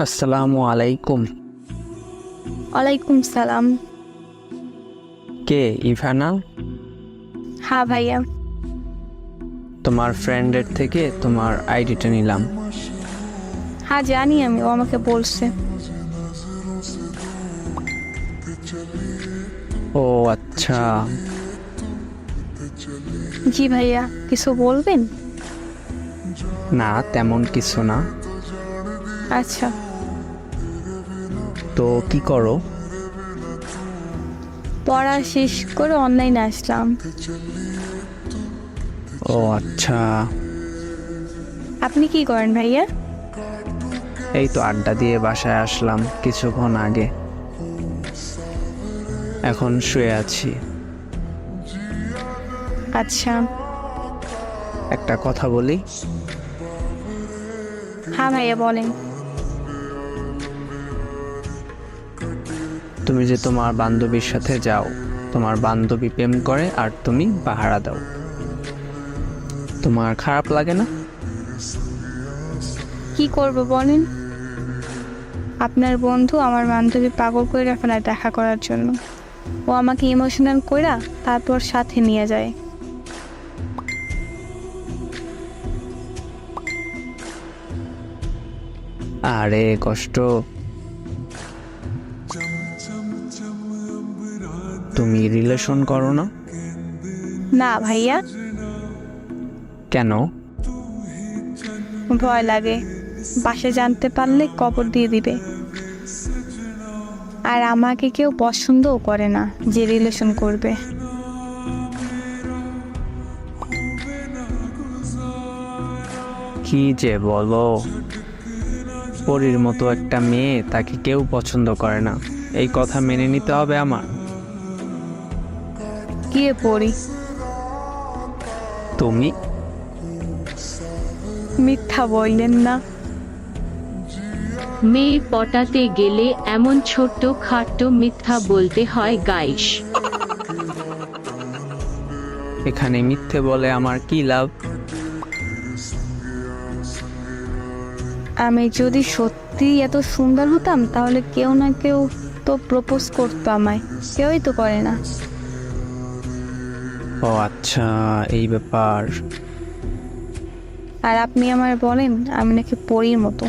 আসসালামু আলাইকুম। ওয়ালাইকুম সালাম। কে ইভানা? হ্যাঁ ভাইয়া। তোমার ফ্রেন্ডের থেকে তোমার আইডিটা নিলাম। হ্যাঁ জানি, আমি ও আমাকে বলছে। ও আচ্ছা। জি ভাইয়া, কিছু বলবেন? না, তেমন কিছু না। আচ্ছা। তো কি করো? পড়া শেষ করে অনলাইনে আসলাম। ও আচ্ছা। আপনি কি করেন ভাইয়া? এই তো আড্ডা দিয়ে বাসায় আসলাম কিছুক্ষণ আগে। এখন শুয়ে আছি। আচ্ছা। একটা কথা বলি। হ্যাঁ ভাইয়া বলেন। তুমি যে তোমার বান্ধবীর সাথে যাও, তোমার বান্ধবী প্রেম করে আর তুমি পাহারা দাও, তোমার খারাপ লাগে না? কি করব বলেন? আপনার বন্ধু আমার বান্ধবী পাগল করে ফেলায় দেখা করার জন্য। ও আমাকে ইমোশনাল কইরা তারপর সাথে নিয়ে যায়। আরে কষ্ট। তুমি রিলেশন করো না? না ভাইয়া। কেন? ভয় লাগে, বাসে জানতে পারলে কবর দিয়ে দিবে। আর আমাকে কেউ পছন্দও করে না যে রিলেশন করবে। কি যে বলো, পরীর মতো একটা মেয়ে, তাকে কেউ পছন্দ করে না, এই কথা মেনে নিতে হবে আমার? কে পড়ি? তুমি? মিথ্যা বললেন না। মেয়ে পটাতে গেলে এমন ছোট্ট খাট্ট মিথ্যা বলতে হয় গাইস। এখানে মিথ্যে বলে আমার কি লাভ? আমি যদি সত্যি এত সুন্দর হতাম তাহলে কেউ না কেউ তো প্রপোজ করতো আমায়। কেউই তো করে না। ও আচ্ছা, এই ব্যাপার। আর আপনি আমায় বলেন আমি নাকি পরীর মতো।